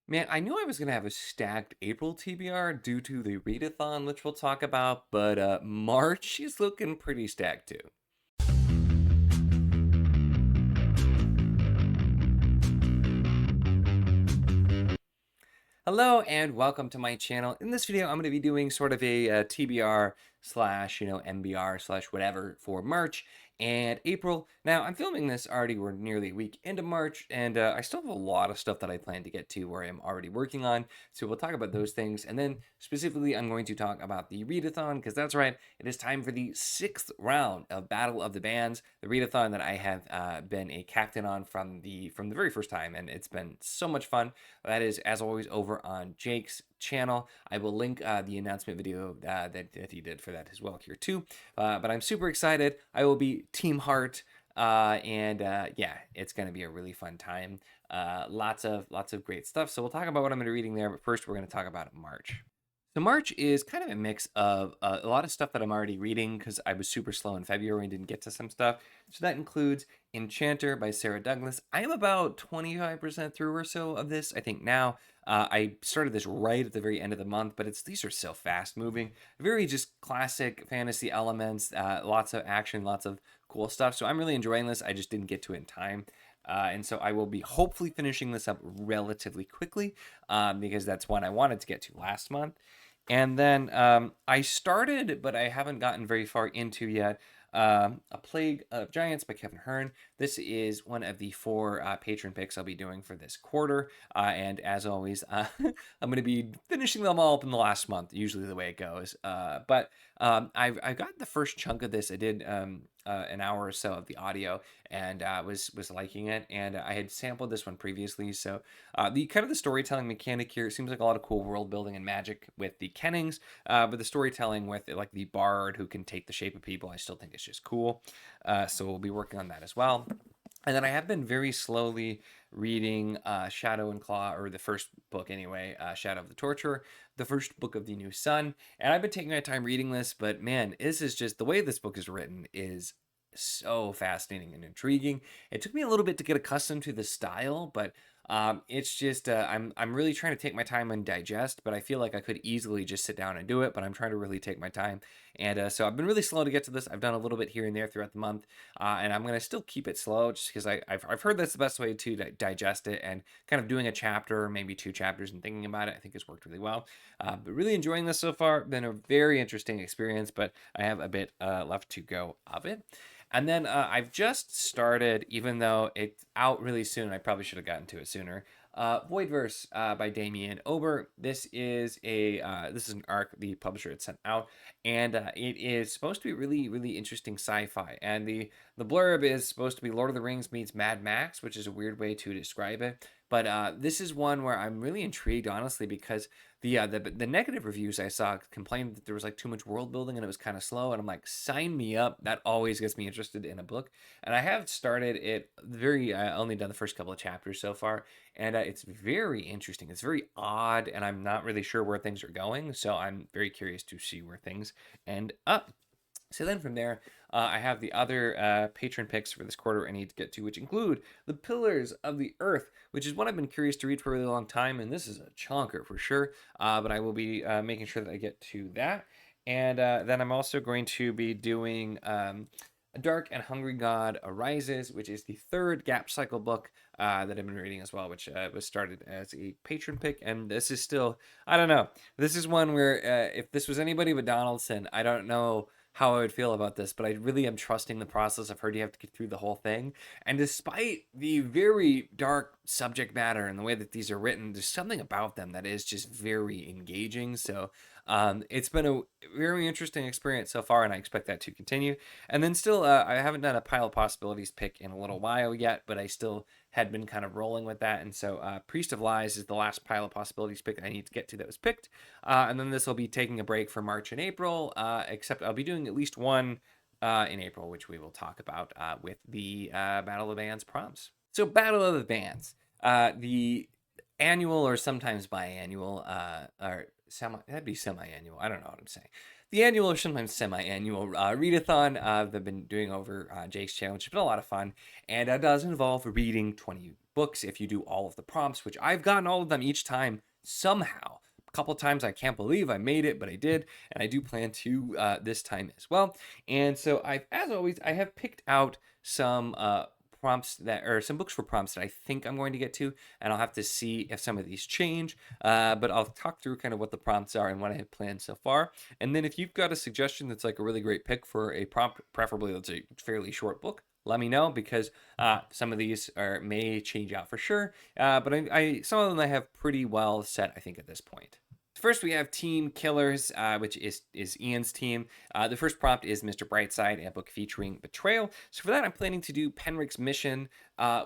Man, I knew I was going to have a stacked April TBR due to the Readathon, which we'll talk about, but March is looking pretty stacked too. Hello and welcome to my channel. In this video, I'm going to be doing sort of a, TBR slash, MBR slash whatever for March and April. Now, I'm filming this already. We're nearly a week into March, and I still have a lot of stuff that I plan to get to where I'm already working on. So we'll talk about those things. And then specifically, I'm going to talk about the Readathon, because that's right. It is time for the 6th round of Battle of the Bands, the Readathon that I have been a captain on from the very first time, and it's been so much fun. That is, as always, over on Jake's channel. I will link the announcement video that he did for that as well here too. But I'm super excited. I will be Team Heart, and yeah, it's going to be a really fun time. Lots of great stuff. So we'll talk about what I'm going to be reading there. But first, we're going to talk about March. So March is kind of a mix of a lot of stuff that I'm already reading because I was super slow in February and didn't get to some stuff. So that includes Enchanter by Sarah Douglas. I am about 25% through or so of this, I think now. I started this right at the very end of the month, but these are so fast moving. Very just classic fantasy elements, lots of action, lots of cool stuff. So I'm really enjoying this. I just didn't get to it in time. And so I will be hopefully finishing this up relatively quickly because that's one I wanted to get to last month. And then I started, but I haven't gotten very far into yet, A Plague of Giants by Kevin Hearn. This is one of the 4 patron picks I'll be doing for this quarter. And as always, I'm going to be finishing them all up in the last month, usually the way it goes. But I've got the first chunk of this. I did an hour or so of the audio and was liking it. And I had sampled this one previously. So the kind of the storytelling mechanic here, it seems like a lot of cool world building and magic with the kennings. But the storytelling with like the bard who can take the shape of people, I still think it's just cool. So we'll be working on that as well. And then I have been very slowly reading Shadow and Claw, or the first book anyway, Shadow of the Torturer, the first book of the New Sun. And I've been taking my time reading this, but man, this is just, the way this book is written is so fascinating and intriguing. It took me a little bit to get accustomed to the style, but it's just I'm really trying to take my time and digest, but I feel like I could easily just sit down and do it, but I'm trying to really take my time. And so I've been really slow to get to this. I've done a little bit here and there throughout the month, and I'm going to still keep it slow just because I've heard that's the best way to digest it, and kind of doing a chapter or maybe 2 chapters and thinking about it, I think has worked really well. But really enjoying this so far. Been a very interesting experience, but I have a bit left to go of it. And then I've just started, even though it's out really soon, I probably should have gotten to it sooner. Voidverse by Damien Ober. This is an arc the publisher had sent out, and it is supposed to be really, really interesting sci-fi. And the blurb is supposed to be Lord of the Rings meets Mad Max, which is a weird way to describe it. But this is one where I'm really intrigued, honestly, because the negative reviews I saw complained that there was like too much world building and it was kind of slow. And I'm like, sign me up. That always gets me interested in a book. And I have started it only done the first couple of chapters so far, and it's very interesting. It's very odd, and I'm not really sure where things are going. So I'm very curious to see where things end up. So then from there, I have the other patron picks for this quarter I need to get to, which include The Pillars of the Earth, which is one I've been curious to read for a really long time, and this is a chonker for sure, but I will be making sure that I get to that. And then I'm also going to be doing A Dark and Hungry God Arises, which is the 3rd Gap Cycle book that I've been reading as well, which was started as a patron pick. And this is still, I don't know, this is one where if this was anybody but Donaldson, I don't know how I would feel about this, but I really am trusting the process. I've heard you have to get through the whole thing. And despite the very dark subject matter and the way that these are written, there's something about them that is just very engaging. So it's been a very interesting experience so far, and I expect that to continue. And then still, I haven't done a Pile of Possibilities pick in a little while yet, but I still had been kind of rolling with that. And so Priest of Lies is the last Pile of Possibilities pick I need to get to that was picked. And then this will be taking a break for March and April, except I'll be doing at least one in April, which we will talk about with the Battle of the Bands prompts. So Battle of the Bands, the annual or sometimes biannual, or that'd be semi-annual. I don't know what I'm saying. The annual or sometimes semi-annual readathon they've been doing over Jake's channel, which has been a lot of fun, and it does involve reading 20 books if you do all of the prompts, which I've gotten all of them each time somehow. A couple times I can't believe I made it, but I did, and I do plan to this time as well. And so as always, I have picked out some prompts that, or some books for prompts that I think I'm going to get to, and I'll have to see if some of these change. But I'll talk through kind of what the prompts are and what I have planned so far. And then if you've got a suggestion that's like a really great pick for a prompt, preferably that's a fairly short book, let me know, because some of these may change out for sure. But some of them I have pretty well set, I think, at this point. First, we have Team Killers, which is Ian's team. The first prompt is Mr. Brightside, a book featuring betrayal. So for that, I'm planning to do Penrick's Mission,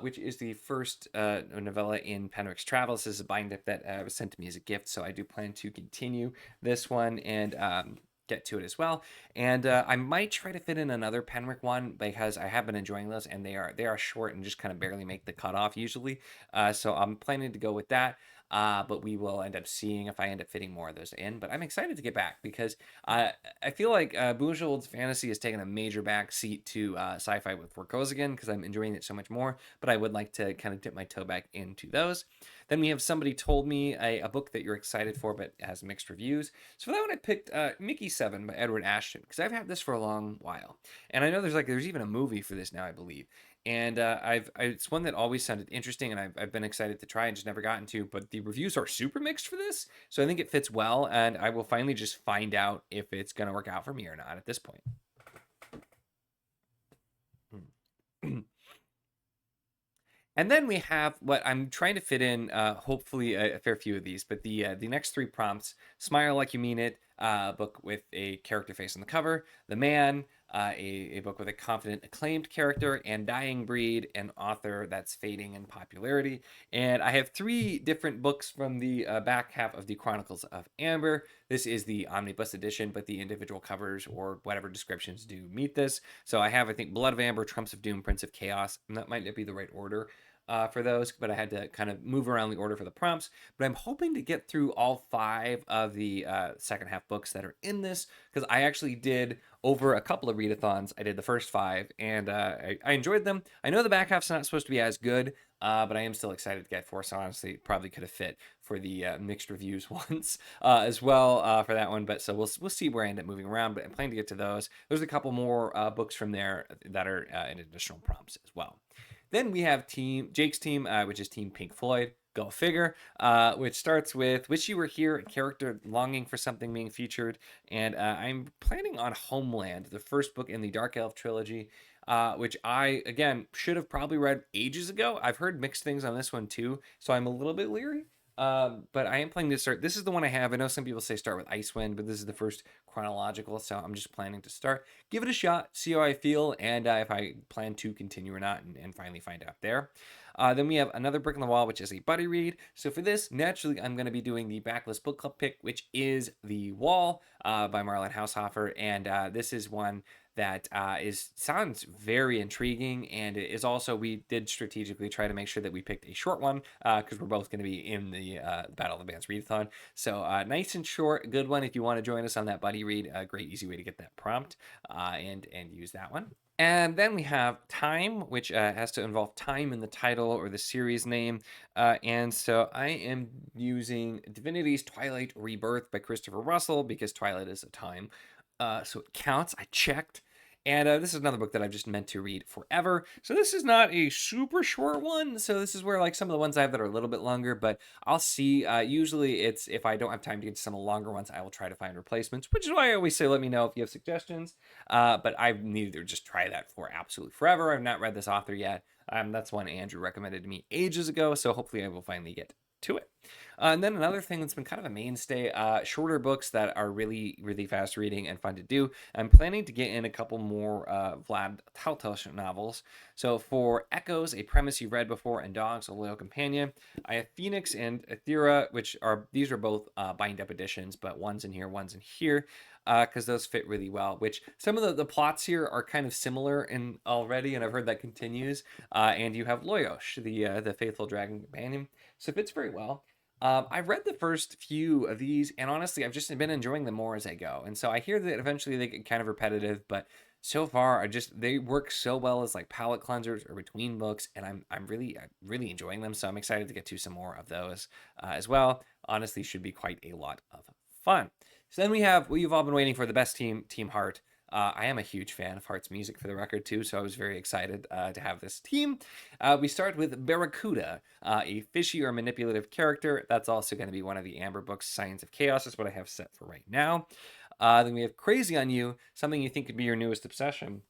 which is the first novella in Penrick's Travels. This is a bind-up that was sent to me as a gift, so I do plan to continue this one and get to it as well. And I might try to fit in another Penrick one, because I have been enjoying those, and they are short and just kind of barely make the cutoff usually. So I'm planning to go with that. But we will end up seeing if I end up fitting more of those in. But I'm excited to get back, because I feel like Bujold's fantasy has taken a major back seat to sci-fi with Workos again, because I'm enjoying it so much more. But I would like to kind of dip my toe back into those. Then we have Somebody Told Me, a book that you're excited for but has mixed reviews. So for that one, I picked Mickey 7 by Edward Ashton, because I've had this for a long while. And I know there's even a movie for this now, I believe. And it's one that always sounded interesting, and I've been excited to try and just never gotten to. But the reviews are super mixed for this, so I think it fits well, and I will finally just find out if it's gonna work out for me or not at this point. And then we have what I'm trying to fit in, hopefully a fair few of these, but the next three prompts: Smile Like You Mean It, book with a character face on the cover; The Man, a book with a confident, acclaimed character; and Dying Breed, an author that's fading in popularity. And I have three different books from the back half of the Chronicles of Amber. This is the omnibus edition, but the individual covers or whatever descriptions do meet this. So I have, I think, Blood of Amber, Trumps of Doom, Prince of Chaos, and that might not be the right order for those, but I had to kind of move around the order for the prompts. But I'm hoping to get through all 5 of the second half books that are in this, because I actually did over a couple of readathons. I did the first 5, and I enjoyed them. I know the back half's not supposed to be as good, but I am still excited to get for. So honestly, probably could have fit for the mixed reviews ones as well for that one. But so we'll see where I end up moving around. But I'm planning to get to those. There's a couple more books from there that are in additional prompts as well. Then we have Jake's team, which is Team Pink Floyd. Go figure. Which starts with "Wish You Were Here," a character longing for something being featured. And I'm planning on Homeland, the first book in the Dark Elf trilogy, which I, again, should have probably read ages ago. I've heard mixed things on this one too, so I'm a little bit leery. But I am planning to start. This is the one I have. I know some people say start with Icewind, but this is the first chronological, so I'm just planning to start. Give it a shot, see how I feel, and if I plan to continue or not, and finally find out there. Then we have Another Brick in the Wall, which is a buddy read. So for this, naturally, I'm going to be doing the backlist book club pick, which is The Wall by Marlon Haushofer, and this is one that sounds very intriguing, and it is also, we did strategically try to make sure that we picked a short one, because we're both going to be in the Battle of the Bands Readathon. So nice and short, good one if you want to join us on that buddy read. A great easy way to get that prompt and use that one. And then we have Time, which has to involve time in the title or the series name. And so I am using Divinity's Twilight Rebirth by Christopher Russell, because Twilight is a time. So it counts. I checked. And this is another book that I've just meant to read forever. So this is not a super short one. So this is where like some of the ones I have that are a little bit longer, but I'll see. Usually it's, if I don't have time to get to some of the longer ones, I will try to find replacements, which is why I always say, let me know if you have suggestions. But I've needed to just try that for absolutely forever. I've not read this author yet. That's one Andrew recommended to me ages ago. So hopefully I will finally get to it. And then another thing that's been kind of a mainstay, shorter books that are really, really fast reading and fun to do. I'm planning to get in a couple more Vlad Tolstoy novels. So for Echoes, a premise you've read before, and Dogs, a loyal companion, I have Phoenix and Aethera, which are, these are both bind-up editions, but one's in here, one's in here, because those fit really well, which some of the plots here are kind of similar in already, and I've heard that continues. And you have Loyosh, the faithful dragon companion, so it fits very well. I've read the first few of these, and honestly, I've just been enjoying them more as I go. And so I hear that eventually they get kind of repetitive, but So far, they work so well as like palate cleansers or between books, and I'm really enjoying them. So I'm excited to get to some more of those as well. Honestly, should be quite a lot of fun. So then we have what you've all been waiting for, the best team, Team Heart. I am a huge fan of Heart's music, for the record, too, so I was very excited to have this team. We start with Barracuda, a fishy or manipulative character. That's also going to be one of the Amber books. Science of Chaos is what I have set for right now. Then we have Crazy on You, something you think could be your newest obsession.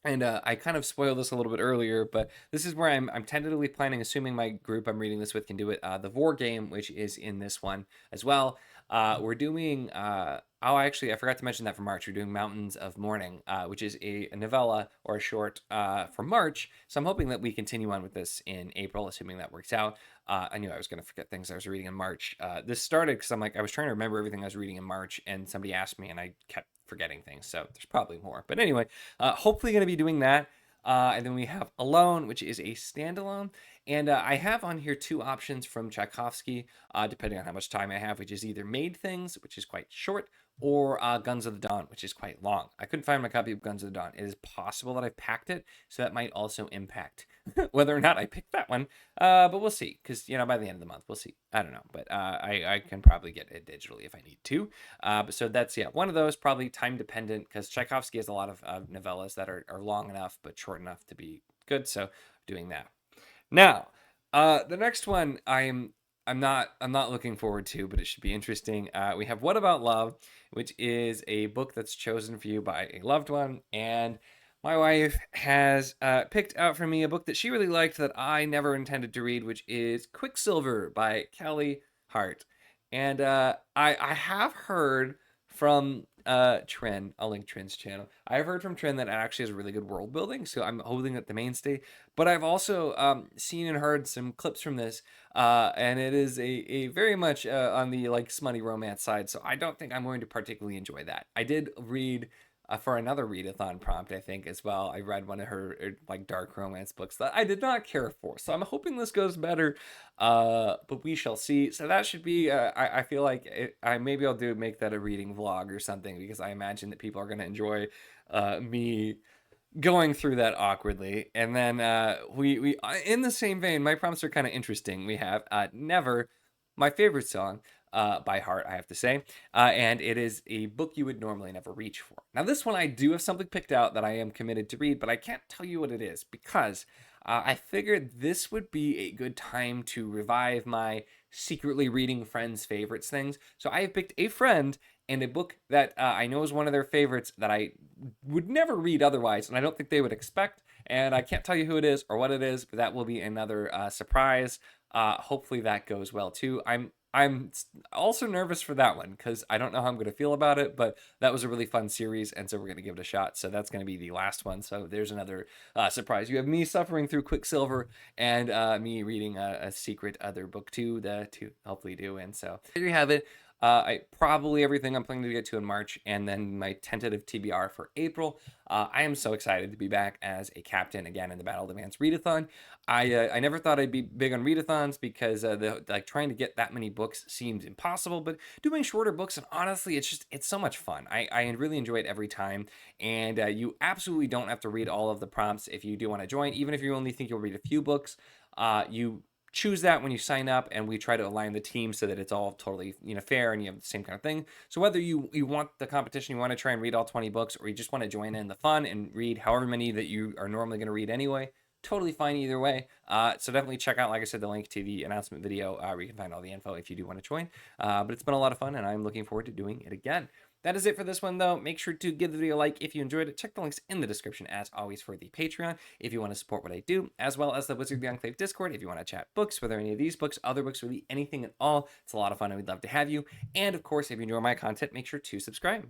And I kind of spoiled this a little bit earlier, but this is where I'm tentatively planning, assuming my group I'm reading this with can do it, the Vor game, which is in this one as well. We're doing, actually, I forgot to mention that for March. We're doing Mountains of Morning, which is a novella or a short for March. So I'm hoping that we continue on with this in April, assuming that works out. I knew I was going to forget things I was reading in March. This started because I was trying to remember everything I was reading in March, and somebody asked me, and I kept forgetting things. So there's probably more. But anyway, hopefully going to be doing that. And then we have Alone, which is a standalone. And I have on here two options from Tchaikovsky, depending on how much time I have, which is either Made Things, which is quite short, or Guns of the Dawn, which is quite long. I couldn't find my copy of Guns of the Dawn. It is possible that I packed it, so that might also impact whether or not I picked that one. But we'll see, because, by the end of the month, we'll see. I don't know, but I can probably get it digitally if I need to. So that's, one of those, probably time dependent, because Tchaikovsky has a lot of novellas that are long enough, but short enough to be good, so doing that. Now, the next one I'm not looking forward to, but it should be interesting. We have What About Love, which is a book that's chosen for you by a loved one, and my wife has picked out for me a book that she really liked that I never intended to read, which is Quicksilver by Kelly Hart. And I have heard from Trin, I'll link Trin's channel. I've heard from Trin that it actually has really good world building, so I'm holding it the mainstay. But I've also seen and heard some clips from this, and it is a very much on the like smutty romance side. So I don't think I'm going to particularly enjoy that. I did read for another readathon prompt, I think, as well. I read one of her like dark romance books that I did not care for. So I'm hoping this goes better, but we shall see. So that should be, I feel like maybe I'll make that a reading vlog or something, because I imagine that people are going to enjoy me going through that awkwardly. And then we in the same vein, my prompts are kind of interesting. We have Never, my favorite song by Heart, I have to say. And it is a book you would normally never reach for. Now, this one I do have something picked out that I am committed to read, but I can't tell you what it is, because I figured this would be a good time to revive my secretly reading friends' favorites things. So I have picked a friend and a book that I know is one of their favorites that I would never read otherwise, and I don't think they would expect. And I can't tell you who it is or what it is, but that will be another surprise. Hopefully that goes well too. I'm also nervous for that one, because I don't know how I'm going to feel about it, but that was a really fun series, and so we're going to give it a shot. So that's going to be the last one. So there's another surprise. You have me suffering through Quicksilver, and me reading a secret other book too, to hopefully do. And so there you have it. Probably everything I'm planning to get to in March, and then my tentative TBR for April. I am so excited to be back as a captain again in the Battle Demands Readathon. I never thought I'd be big on readathons, because trying to get that many books seemed impossible, but doing shorter books, and honestly, it's so much fun. I really enjoy it every time, and you absolutely don't have to read all of the prompts if you do want to join. Even if you only think you'll read a few books, you choose that when you sign up, and we try to align the team so that it's all totally fair and you have the same kind of thing. So whether you want the competition, you want to try and read all 20 books, or you just want to join in the fun and read however many that you are normally going to read anyway, totally fine either way. So definitely check out, like I said, the link to the announcement video where you can find all the info if you do want to join. But it's been a lot of fun, and I'm looking forward to doing it again. That is it for this one, though. Make sure to give the video a like if you enjoyed it. Check the links in the description, as always, for the Patreon if you want to support what I do, as well as the Wizard of the Enclave Discord if you want to chat books, whether any of these books, other books, really anything at all. It's a lot of fun, and we'd love to have you. And, of course, if you enjoy my content, make sure to subscribe.